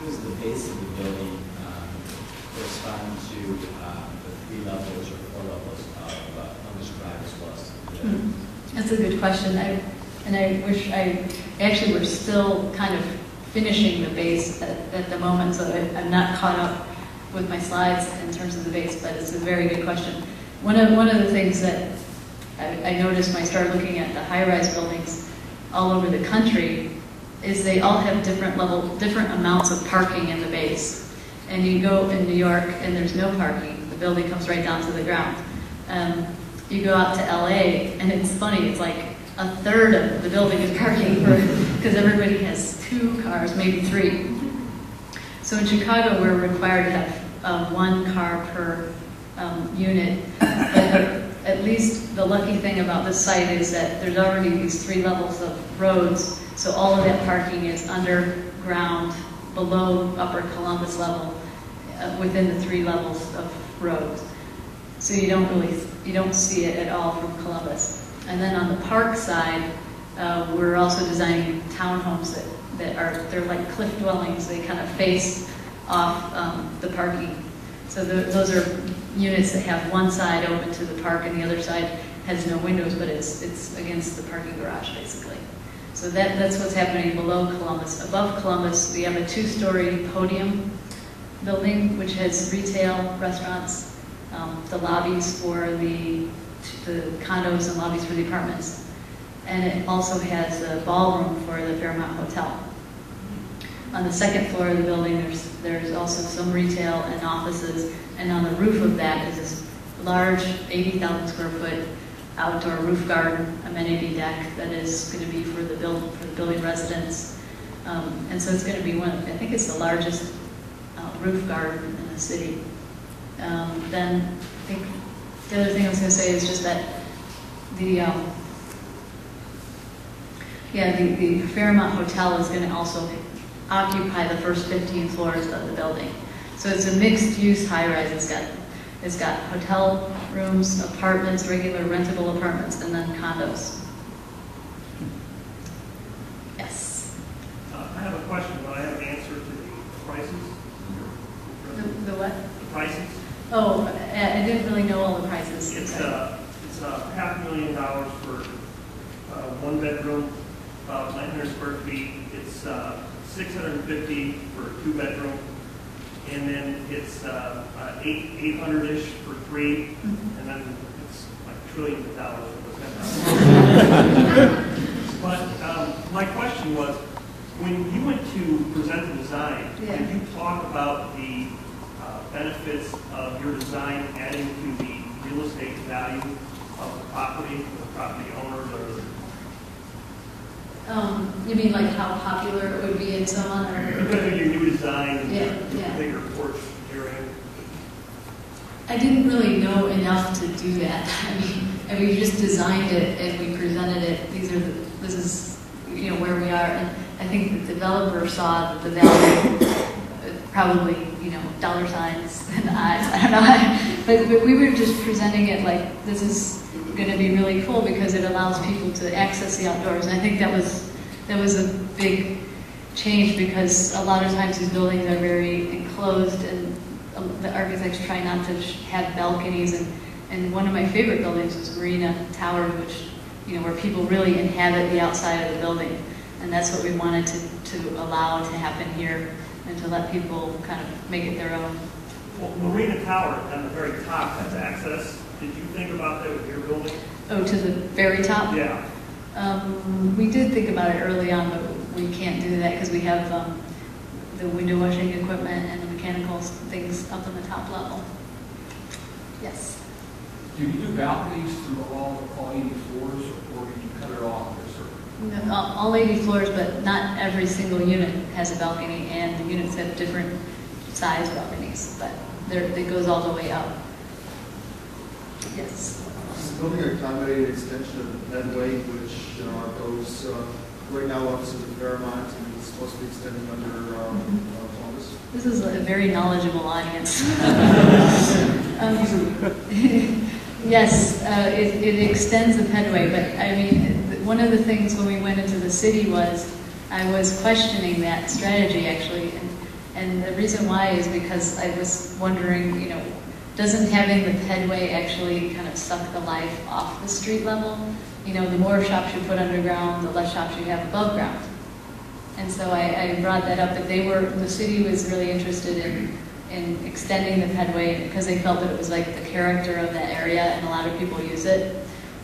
does the base of the building correspond to the 3 levels or 4 levels of Columbus Drive as well as That's a good question. I wish actually we're still kind of finishing the base at the moment, so I'm not caught up with my slides in terms of the base, but it's a very good question. One of the things that I noticed when I started looking at the high-rise buildings all over the country is they all have different amounts of parking in the base. And you go in New York and there's no parking. The building comes right down to the ground. You go out to LA and it's funny, it's like a third of the building is parking because everybody has 2 cars, maybe 3. So in Chicago, we're required to have 1 car per unit. But at least the lucky thing about this site is that there's already these 3 levels of roads, so all of that parking is underground, below Upper Columbus level, within the 3 levels of roads. So you don't see it at all from Columbus. And then on the park side, we're also designing townhomes they're like cliff dwellings. They kind of face off the parking. So those are units that have one side open to the park and the other side has no windows, but it's against the parking garage basically. So that's what's happening below Columbus. Above Columbus, we have a 2-story podium building which has retail, restaurants, the lobbies for the condos and lobbies for the apartments. And it also has a ballroom for the Fairmont Hotel. On the 2nd floor of the building, there's also some retail and offices, and on the roof of that is this large 80,000 square foot outdoor roof garden amenity deck that is going to be for the building residents. And so it's going to be I think it's the largest roof garden in the city. Then I think the other thing I was going to say is just that the Fairmont Hotel is going to also occupy the first 15 floors of the building. So it's a mixed-use high-rise. It's got hotel rooms, apartments, regular rentable apartments, and then condos. Yes? I have a question, but I have an answer to the prices. The what? The prices. Oh, I didn't really know all the prices. It's $500,000 for 1 bedroom, about 900 square feet. It's $650 for a 2-bedroom, and then it's 800-ish for 3, and then it's like trillions of dollars for the 10,000. But my question was, when you went to present the design, did you talk about the benefits of your design adding to the real estate value of the property, for the property owners, or? You mean like how popular it would be in someone? Because of your new design, yeah. bigger porch area. I didn't really know enough to do that. I mean, we just designed it and we presented it. This is where we are, and I think the developer saw the value, probably dollar signs and eyes. I don't know, but we were just presenting it like this is going to be really cool because it allows people to access the outdoors. And I think that was a big change because a lot of times these buildings are very enclosed and the architects try not to have balconies. And one of my favorite buildings was Marina Towers, which where people really inhabit the outside of the building, and that's what we wanted to allow to happen here and to let people kind of make it their own. Well, Marina Tower on the very top has access. Did you think about that with your building? Oh, to the very top? Yeah. We did think about it early on, but we can't do that because we have the window washing equipment and the mechanical things up on the top level. Yes? Do you do balconies through all 80 floors, or do you cut it off at a certain? No, all 80 floors, but not every single unit has a balcony, and the units have different size balconies, but it goes all the way up. Yes? Is the building accommodate an extension of Medway, which goes right now up to the Fairmont, and it's supposed to be extending under Columbus? This is a very knowledgeable audience. Yes, it extends the pedway, but I mean, one of the things when we went into the city was I was questioning that strategy actually, And the reason why is because I was wondering, you know, doesn't having the pedway actually kind of suck the life off the street level? You know, the more shops you put underground, the less shops you have above ground. And so I brought that up, that the city was really interested in extending the pedway because they felt that it was like the character of that area and a lot of people use it.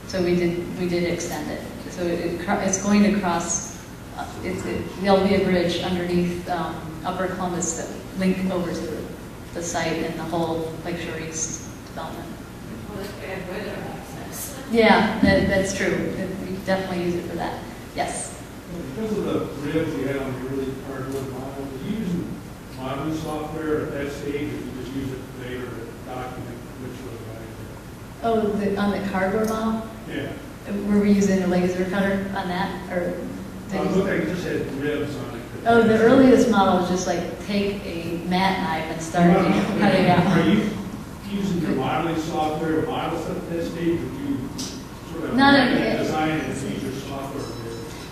So we did extend it. So it's going to cross, there'll be a bridge underneath Upper Columbus that link over to the site and the whole Lakeshore East development. Well, that's bad weather access. Yeah, that's true. We definitely use it for that. Yes. Because of the ribs you had on the early cardboard model, did you use modeling software at that stage, or did you just use it later to document which was right? Oh, on the cardboard model? Yeah. Were we using a laser cutter on that, or? It looked like it just had ribs on it. Oh, the earliest model was just like take a mat knife and start cutting out. Are you using your modeling software or models at that stage, or do you sort of design and use your software?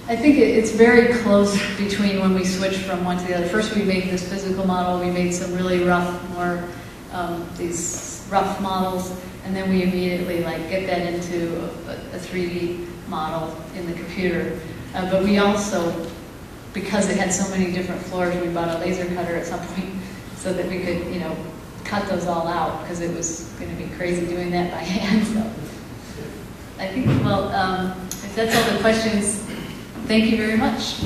I think it's very close between when we switched from one to the other. First we made this physical model, we made some really rough, these rough models, and then we immediately like get that into a 3D model in the computer. But we also, because it had so many different floors, we bought a laser cutter at some point so that we could, you know, cut those all out because it was going to be crazy doing that by hand. So I think, well, if that's all the questions, thank you very much.